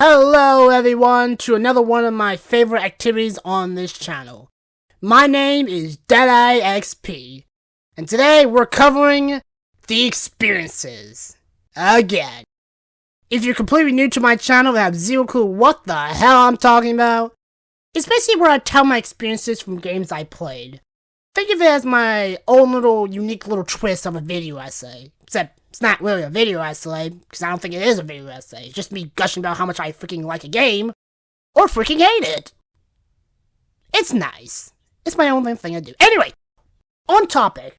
Hello everyone to another one of my favorite activities on this channel. My name is Deadeye XP, and today we're covering the experiences. Again. If you're completely new to my channel and have zero clue what the hell I'm talking about, it's basically where I tell my experiences from games I played. Think of it as my own little unique little twist of a video essay, except it's not really a video essay, because I don't think it is a video essay. It's just me gushing about how much I freaking like a game, or freaking hate it. It's nice. It's my own thing I do. Anyway, on topic.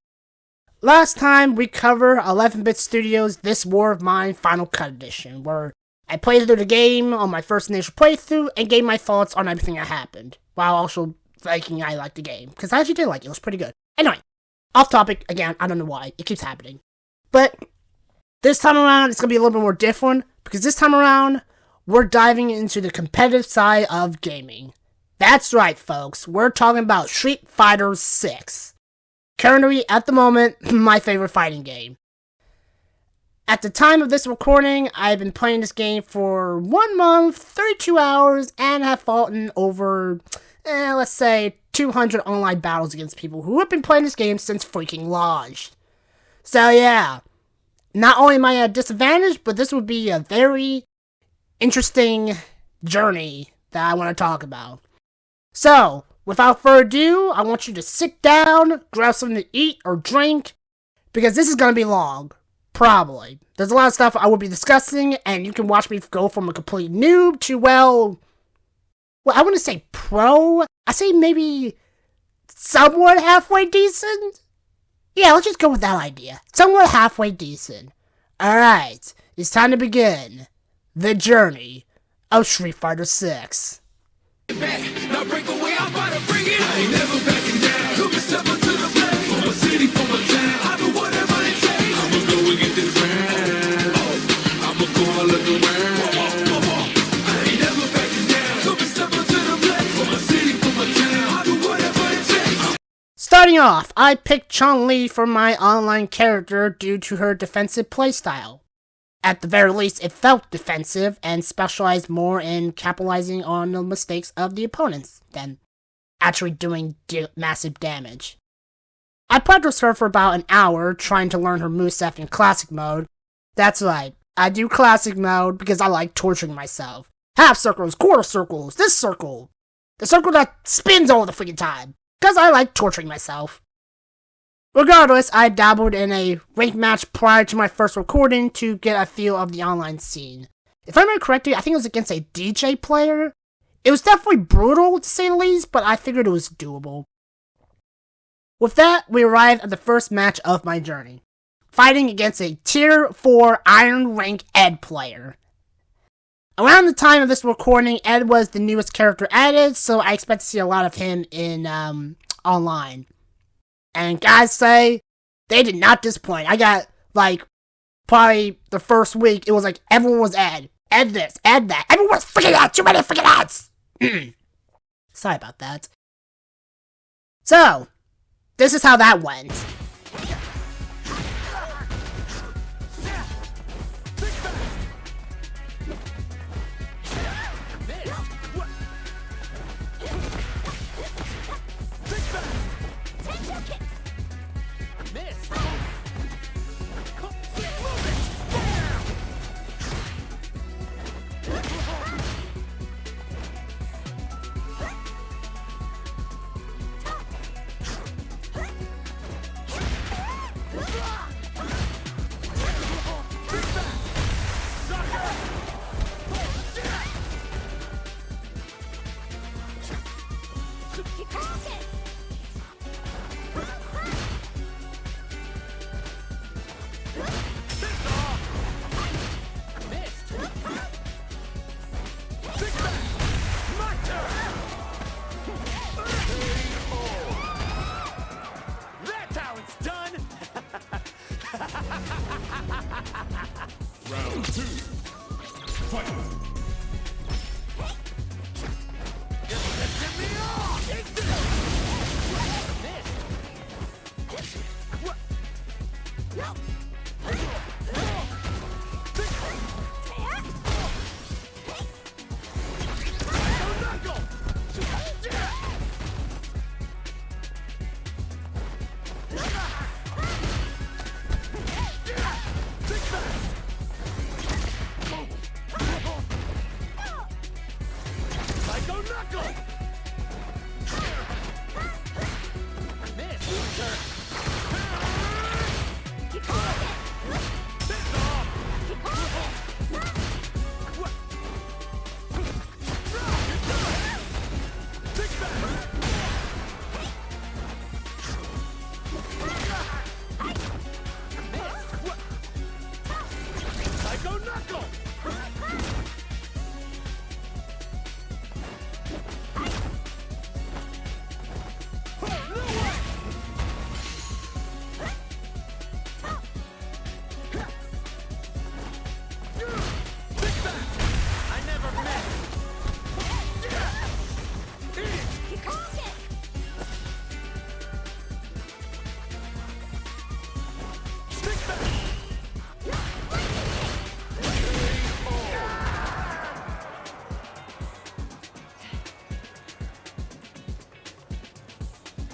Last time we covered 11-Bit Studios' This War of Mine Final Cut Edition, where I played through the game on my first initial playthrough, and gave my thoughts on everything that happened, while also thinking I liked the game, because I actually did like it. It was pretty good. Anyway, off topic, again, I don't know why. It keeps happening. But this time around, it's going to be a little bit more different, because this time around, we're diving into the competitive side of gaming. That's right, folks. We're talking about Street Fighter 6. Currently, at the moment, my favorite fighting game. At the time of this recording, I've been playing this game for 1 month, 32 hours, and have fought in over, let's say, 200 online battles against people who have been playing this game since freaking launched. So yeah. Not only am I at a disadvantage, but this would be a very interesting journey that I want to talk about. So, without further ado, I want you to sit down, grab something to eat or drink, because this is going to be long. Probably. There's a lot of stuff I will be discussing, and you can watch me go from a complete noob to, well, I wouldn't say pro. I say maybe somewhat halfway decent. Yeah, let's just go with that idea. Somewhere halfway decent. Alright, it's time to begin the journey of Street Fighter 6. Now break away, I'm about to bring it. I ain't never backing down. Took a step up to the flag. For my city, for my town. I do whatever it takes. I'ma go and get this round. I'ma go all of the round. I ain't never backing down. Took a step up to the flag. For my city, for my town. I do whatever it takes. Starting off, I picked Chun-Li for my online character due to her defensive playstyle. At the very least, it felt defensive and specialized more in capitalizing on the mistakes of the opponents than actually doing massive damage. I practiced her for about an hour trying to learn her moveset in classic mode. That's right, I do classic mode because I like torturing myself. Half circles, quarter circles, this circle. The circle that spins all the freaking time. Because I like torturing myself. Regardless, I dabbled in a ranked match prior to my first recording to get a feel of the online scene. If I remember correctly, I think it was against a DJ player. It was definitely brutal, to say the least, but I figured it was doable. With that, we arrived at the first match of my journey. Fighting against a Tier 4 Iron Rank Ed player. Around the time of this recording, Ed was the newest character added, so I expect to see a lot of him in, online. And guys say, they did not disappoint. I got, probably the first week, it was like, everyone was Ed. Ed this, Ed that. Everyone was freaking Ed! Too many freaking Eds! Sorry about that. So, this is how that went.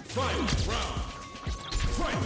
Final round. Fight!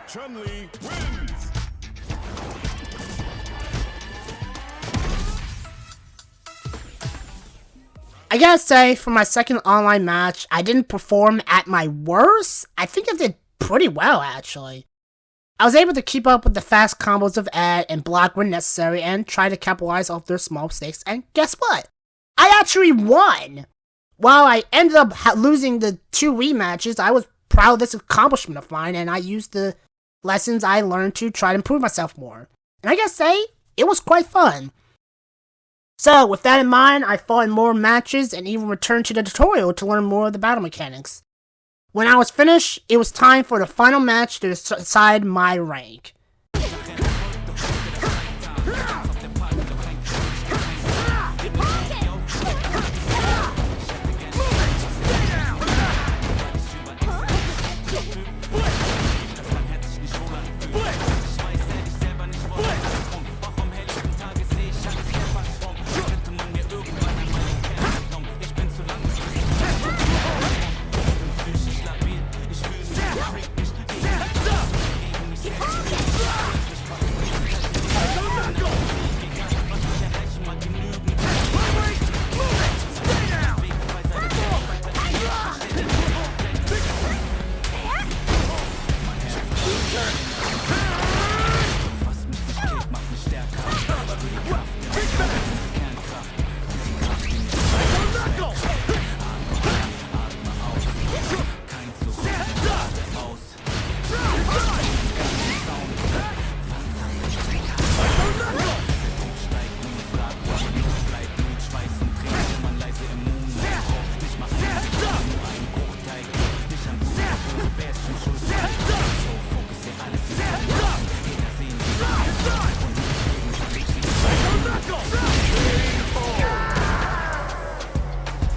Chun-Li wins! I gotta say, for my second online match, I didn't perform at my worst. I think I did pretty well, actually. I was able to keep up with the fast combos of Ed and block when necessary and try to capitalize off their small mistakes, and guess what? I actually won! While I ended up losing the 2 rematches, I was proud of this accomplishment of mine, and I used the lessons I learned to try to improve myself more. And I gotta say, it was quite fun. So, with that in mind, I fought in more matches and even returned to the tutorial to learn more of the battle mechanics. When I was finished, it was time for the final match to decide my rank.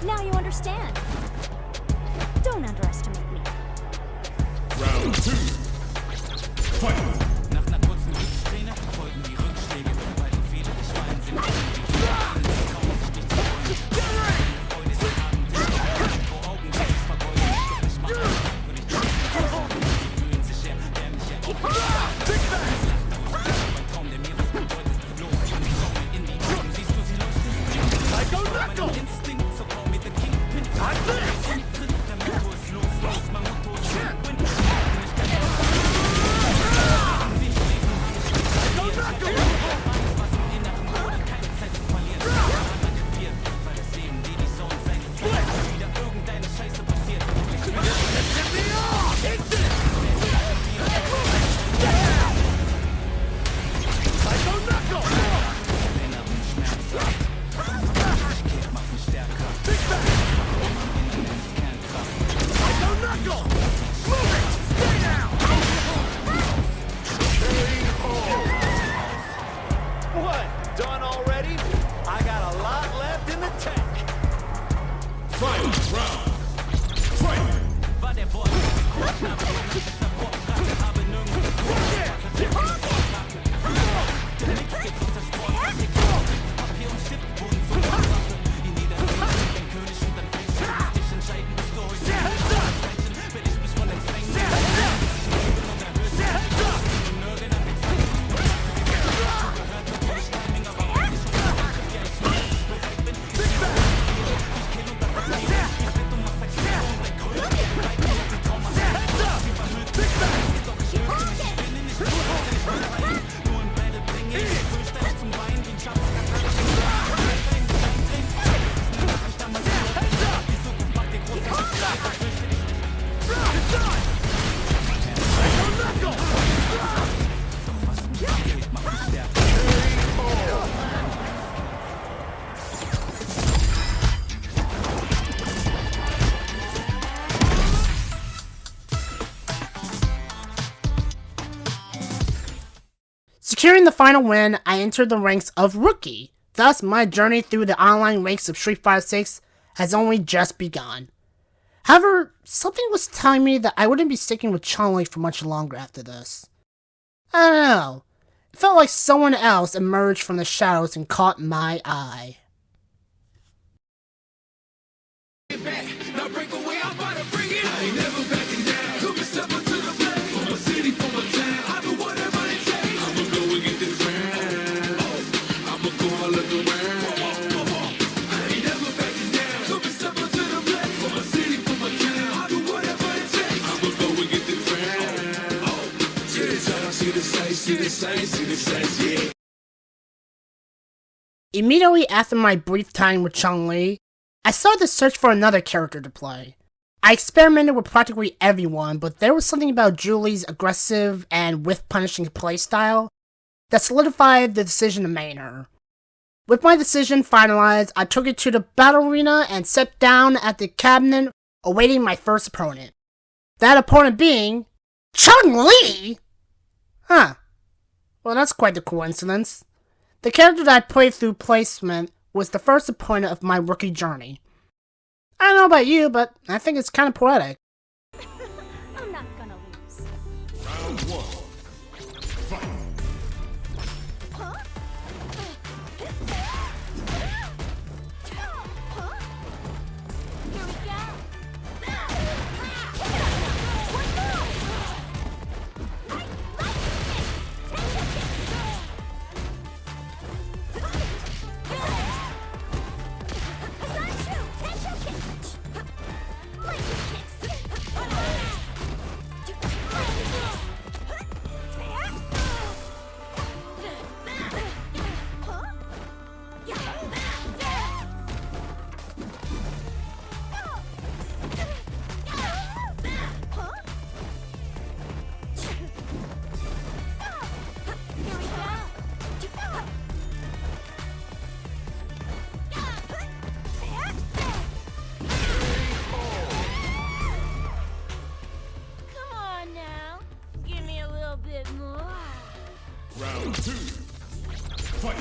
Now you understand. Don't underestimate me. Round 2. Fight! Nach einer kurzen Rückszene folgen die Rückschläge, weil so viele gefallen sind. Die trauen sich nicht zu wollen. Freude ist ein Abenteuer. Vor Augen ist es vergeudet. Doch nicht mal einen würde ich nicht. Sie fühlen sich erbärmlich Mein Traum, der mir was bedeutet. Los, Jungs, schau mir in die Augen. Siehst du sie leuchten? Mein Instinkt, so call me the Kingpin. Der Motor ist los, mein Motor ist Win. War der Wort knapp, deshalb Wortbrache, habe nirgendwo nichts gibt's aus der Sport, Papier und Stift wurden zur Waffe. In jeder Szene den König und dann fängst du dich entscheiden, bist du heute will ich mich von den Zwängen und erhöht nirgend an den Zwängen zugehört natürlich Timing, aber auch nicht schon Angriff, ja ich bereit bin, ich kill und dann ich bin um Massakrieren und der Größe bereit bin, jetzt die Trauma sie verhüllt mich, doch ich löse mich, ich bin nicht nur rein, nur im Battle bringe ich Füllstein zum Wein, wie ein Schatz, Securing the final win, I entered the ranks of Rookie. Thus, my journey through the online ranks of Street Fighter 6 has only just begun. However, something was telling me that I wouldn't be sticking with Chun-Li for much longer after this. I don't know. It felt like someone else emerged from the shadows and caught my eye. Now break away, I'm about to bring it. I ain't never backing down. Took a step into the flame. For my city, for my town. I do whatever it takes. I'ma go and get this round. I'ma go all of the round. I ain't never backing down. Took a step into the flame. For my city, for my town. I do whatever it takes. I'ma go and get this round. See the time, see the sight, see the sight, see the sights, yeah. Immediately after my brief time with Chun-Li, I started to search for another character to play. I experimented with practically everyone, but there was something about Julie's aggressive and whiff-punishing playstyle that solidified the decision to main her. With my decision finalized, I took it to the battle arena and sat down at the cabinet awaiting my first opponent. That opponent being Chun-Li! Huh. Well, that's quite the coincidence. The character that I played through placement was the first opponent of my rookie journey. I don't know about you, but I think it's kind of poetic. I'm not gonna lose. Round one. Fight. Huh? Here we go. One more. Round two. Fight.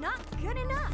Not good enough.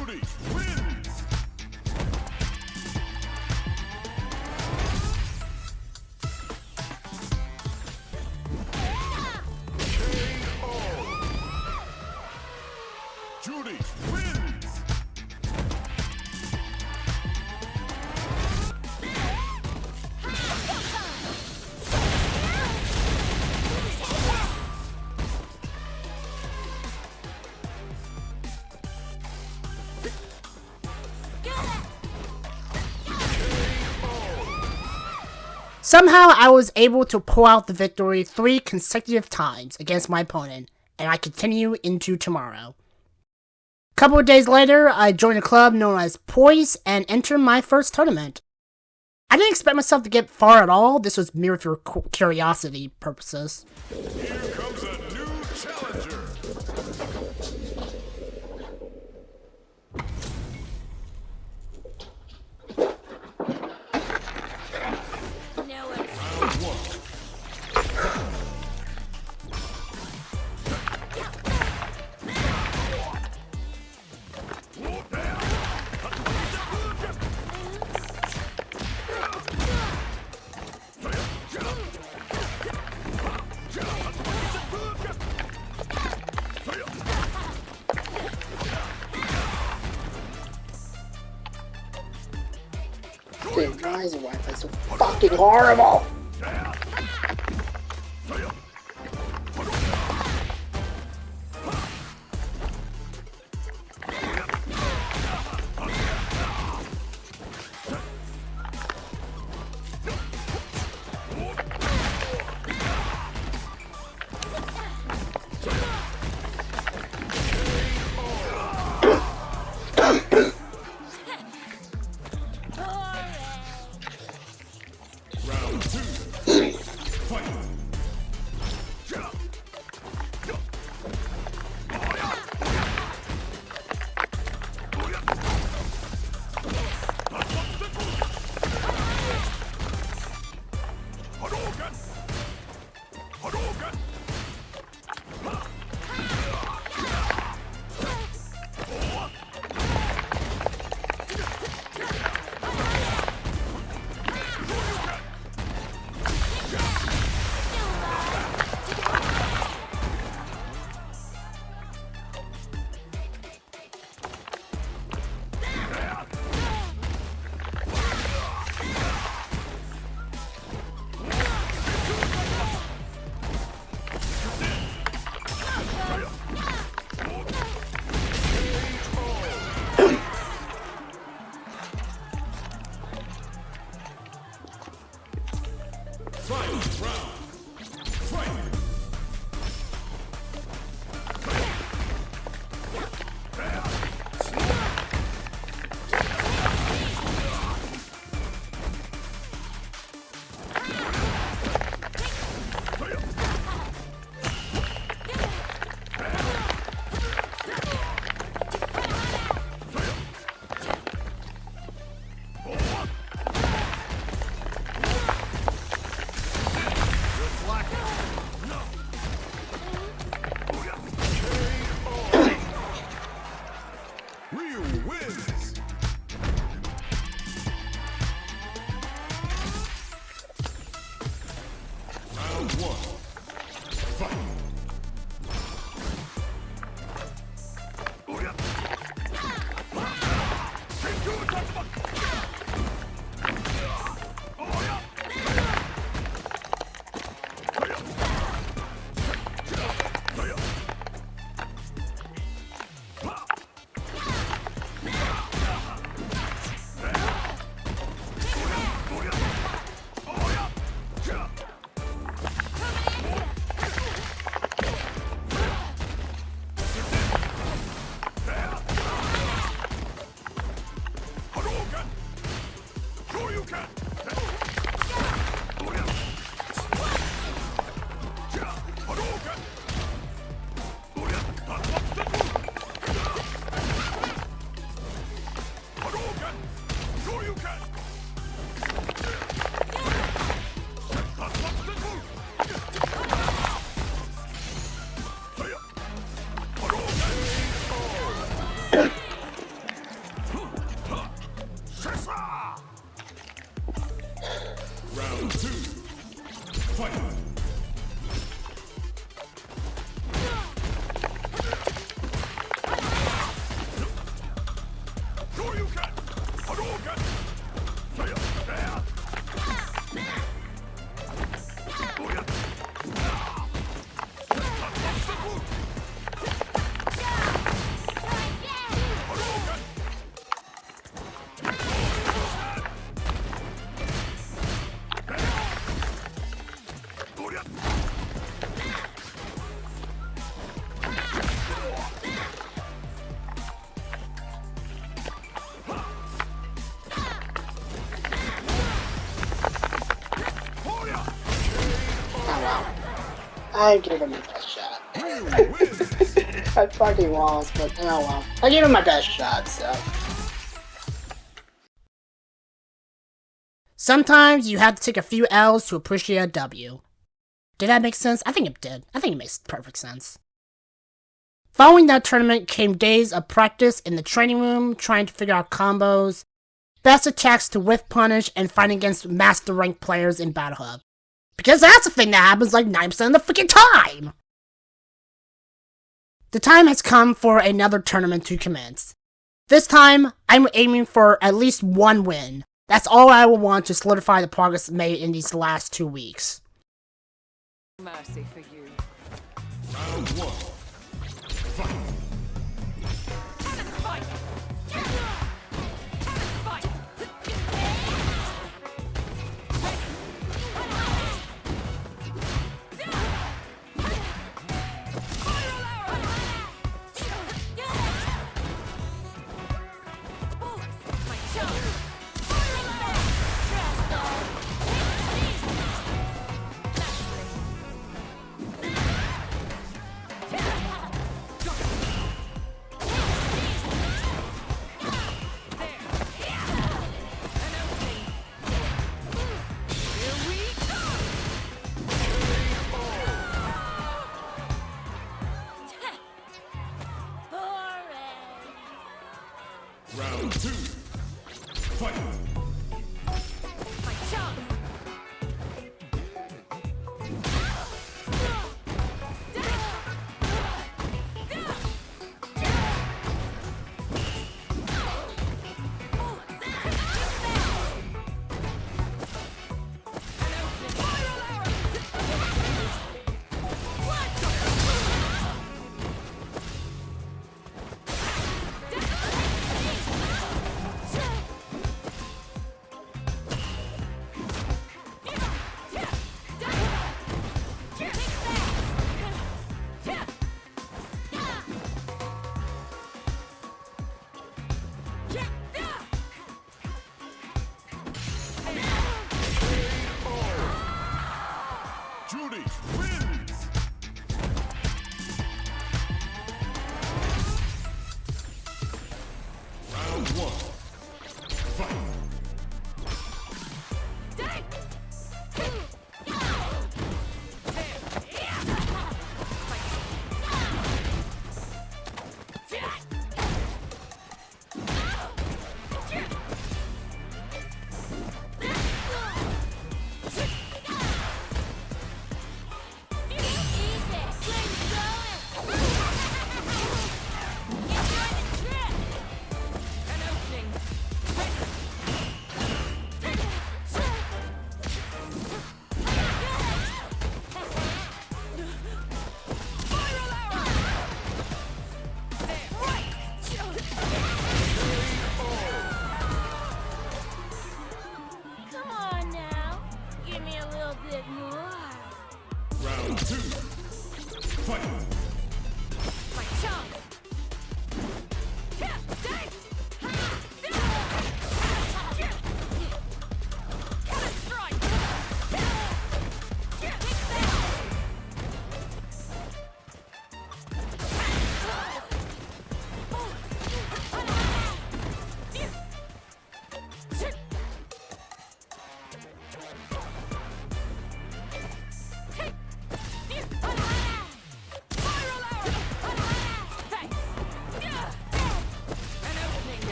Judy wins. Judy wins! Somehow I was able to pull out the victory 3 consecutive times against my opponent, and I continue into tomorrow. A couple of days later, I joined a club known as Poise and entered my first tournament. I didn't expect myself to get far at all. This was mere for curiosity purposes. Here comes a new challenger. Round one. Dude, why is Wi-Fi so fucking horrible? Round two. I gave him my best shot. I fucking lost, but oh well. I gave him my best shot, so. Sometimes you have to take a few L's to appreciate a W. Did that make sense? I think it did. I think it makes perfect sense. Following that tournament came days of practice in the training room, trying to figure out combos, best attacks to whiff punish, and fighting against master rank players in Battle Hub. Because that's a thing that happens like 9% of the freaking time! The time has come for another tournament to commence. This time, I'm aiming for at least one win. That's all I will want to solidify the progress made in these last 2 weeks. Mercy for you. Round one. Fight. Round two. Fight.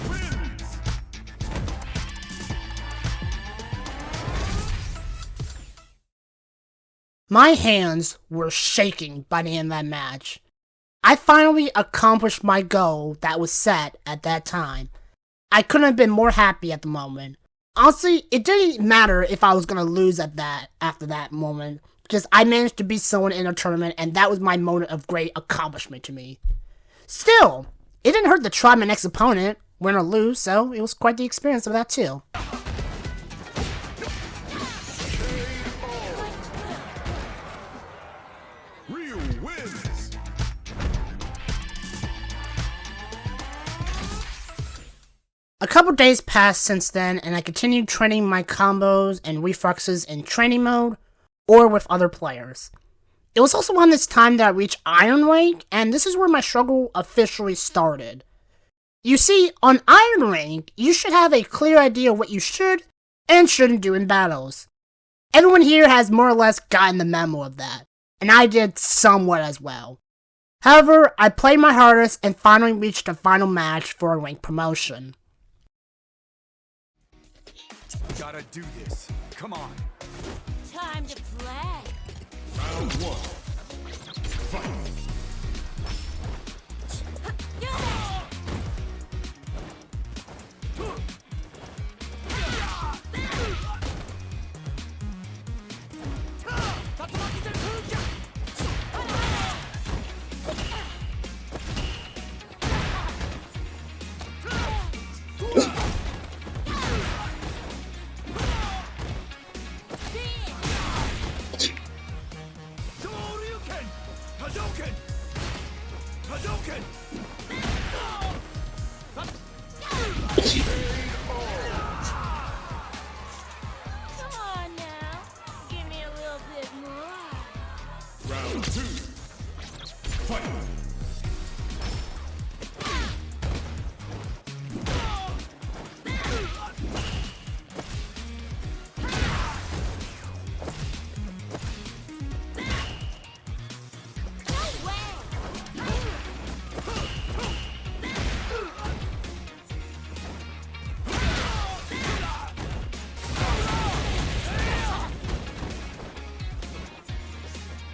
wins. My hands were shaking by the end of that match. I finally accomplished my goal that was set at that time. I couldn't have been more happy at the moment. Honestly, it didn't matter if I was gonna lose after that moment, because I managed to beat someone in a tournament, and that was my moment of great accomplishment to me. Still, it didn't hurt to try my next opponent, win or lose, so it was quite the experience of that too. Real wins. A couple days passed since then, and I continued training my combos and reflexes in training mode, or with other players. It was also around this time that I reached Iron Rank, and this is where my struggle officially started. You see, on Iron Rank, you should have a clear idea of what you should and shouldn't do in battles. Everyone here has more or less gotten the memo of that, and I did somewhat as well. However, I played my hardest and finally reached the final match for a rank promotion. Gotta do this. Come on. Time to play. Round one. Fight. Hadouken! Hadouken! Come on now. Give me a little bit more. Round two. Fight.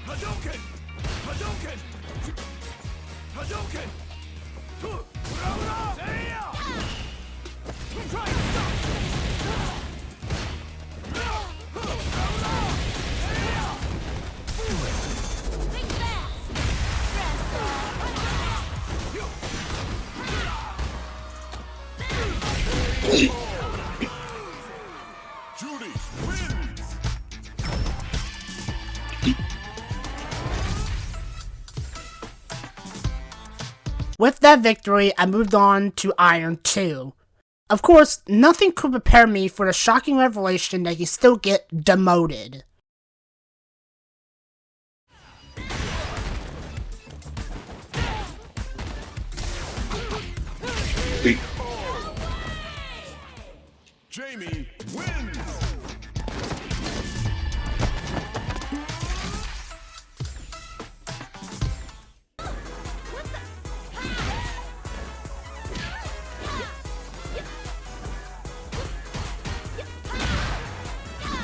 Hadouken! Hadouken! Hadouken! Try and stop! Think fast. Judy wins! With that victory, I moved on to Iron 2. Of course, nothing could prepare me for the shocking revelation that you still get demoted. Jamie wins!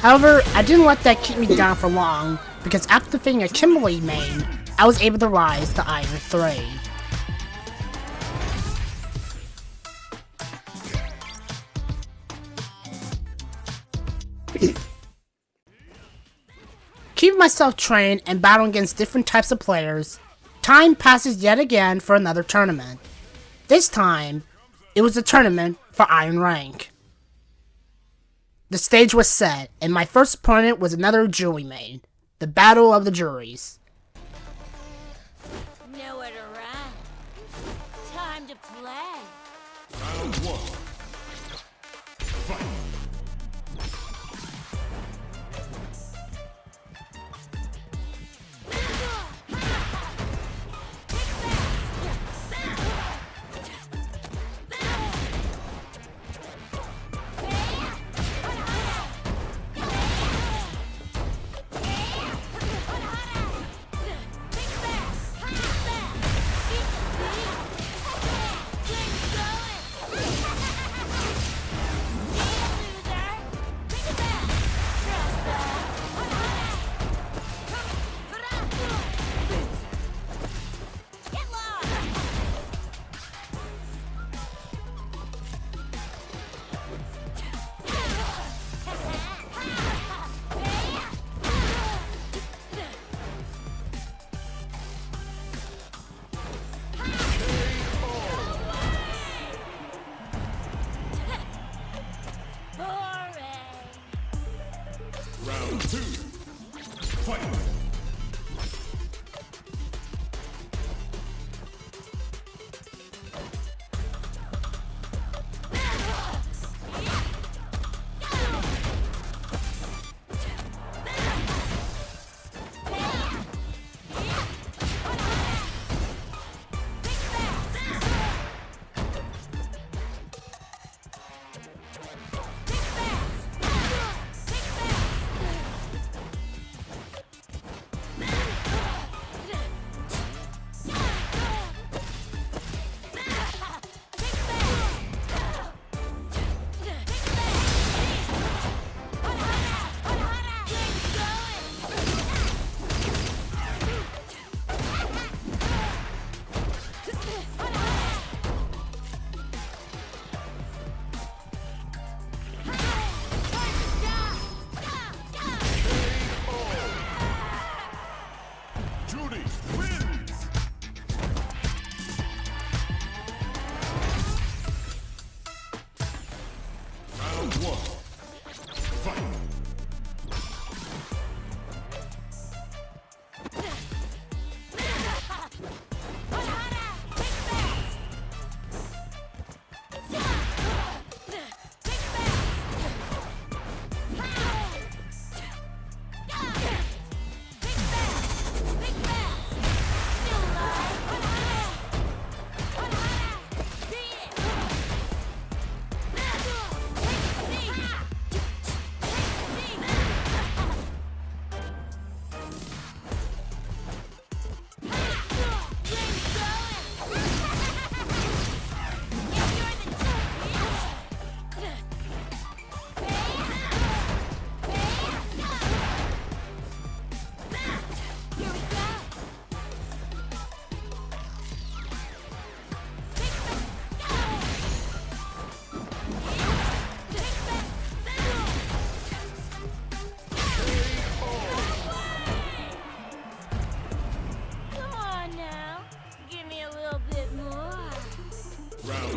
However, I didn't let that keep me down for long, because after defeating a Kimberly main, I was able to rise to Iron 3. Keeping myself trained and battling against different types of players, time passes yet again for another tournament. This time, it was a tournament for Iron Rank. The stage was set, and my first opponent was another jury main, the Battle of the Juries. Nowhere to run. Time to play. Round one. Fight.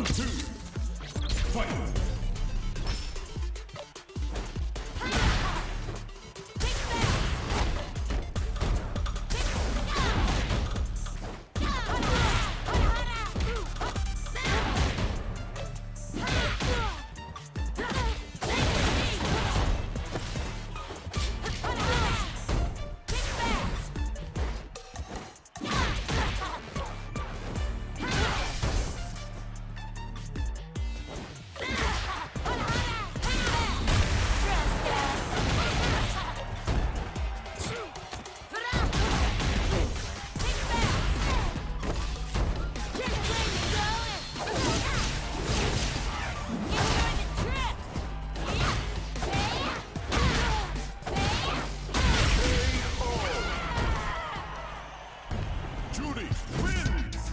Round two. Fight. Judy wins!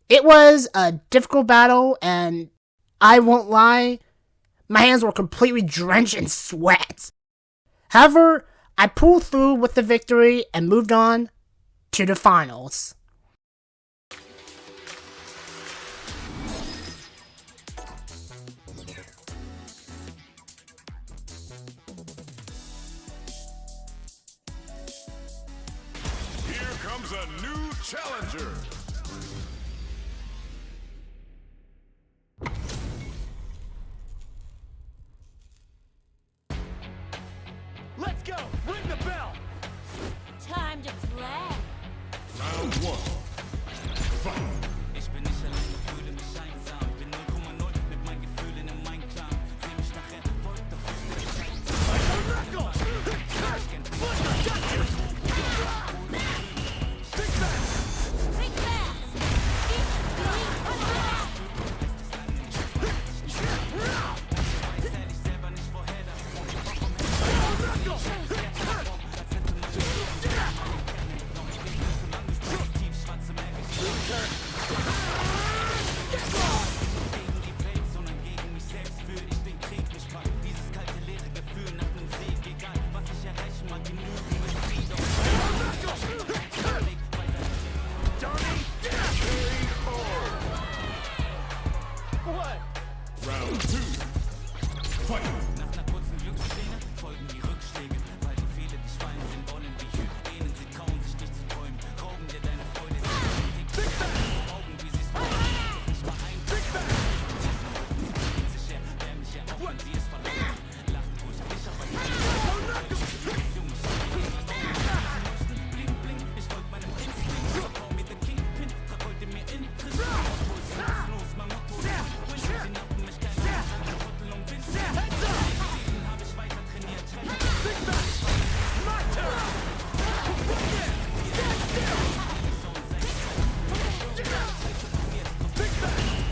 It was a difficult battle, and I won't lie, my hands were completely drenched in sweat. However, I pulled through with the victory and moved on to the finals. Here comes a new challenger. Let's go! Ring the bell! Time to play. Round one. Fight. Ich bin nicht alleine, fühle mich einsam. Bin 0,0 mit meinen Gefühlen im Einklang. Seh mich nachher, wollt doch Big fast. What? Round two. Fight. nach einer kurzen Glücksszene folgen die Rückschläge, weil so viele dich fallen sehen wollen wie Hyänen. Sie trauen sich nicht zu träumen, rauben dir deine Freude. Sie vor Augen, wie sie's wollen, doch nicht mal ein. Sicher, dämliche, auch wenn sie es verlangen. Lacht ruhig, ich aber nicht. Bling, bling, ich folg meinem Instinkt. Vertrau mir den Kingpin, trag heute mir in los, mein Motto ist Win. Sie nappen mich keiner an, rütteln und Wind. Diesen hab ich weiter trainiert. My turn! Stand still! Big bang!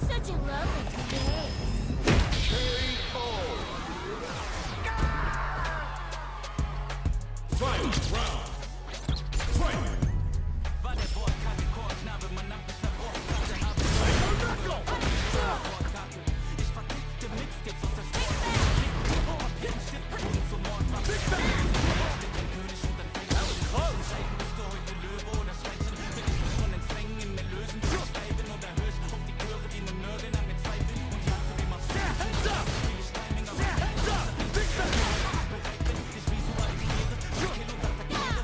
Such a lovely face. Final round. Fight. War der Wortkarte Chorknabe, man nackt mich nach Wortkarte, habe ich vertickte Mixtapes aus der Sport. Und zum Mord war Big Bang. Den König und dann fällt alles raus. Entscheiden bist du heute Löwe oder Schweinchen. Will ich mich von den Zwängen in mir lösen? Will ich bleiben oder hör ich auf die Chöre, die nur nörgeln an mir zweifeln? Und ich hasse wie man Hands up! will ich Timing, aber Hands up! Big bang! bereit bin, ich visualisiere. Kill und attackiere.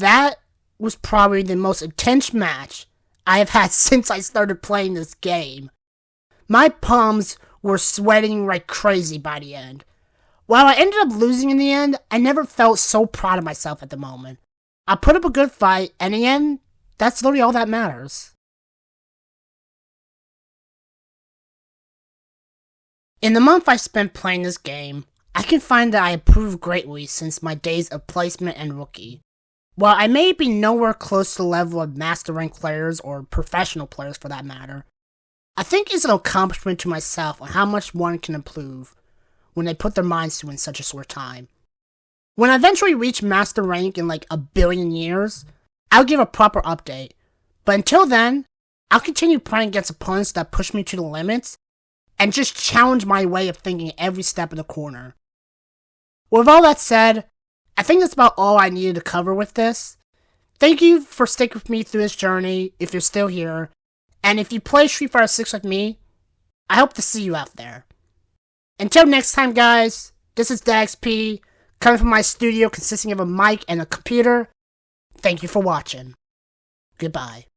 That was probably the most intense match I have had since I started playing this game. My palms were sweating like crazy by the end. While I ended up losing in the end, I never felt so proud of myself at the moment. I put up a good fight, and in the end, that's literally all that matters. In the month I spent playing this game, I can find that I improved greatly since my days of placement and rookie. While I may be nowhere close to the level of master rank players or professional players for that matter, I think it's an accomplishment to myself on how much one can improve when they put their minds to in such a short time. When I eventually reach master rank in like 1 billion years, I'll give a proper update. But until then, I'll continue playing against opponents that push me to the limits and just challenge my way of thinking every step of the corner. With all that said, I think that's about all I needed to cover with this. Thank you for sticking with me through this journey if you're still here, and if you play Street Fighter 6 like me, I hope to see you out there. Until next time guys, this is DaxP, coming from my studio consisting of a mic and a computer. Thank you for watching. Goodbye.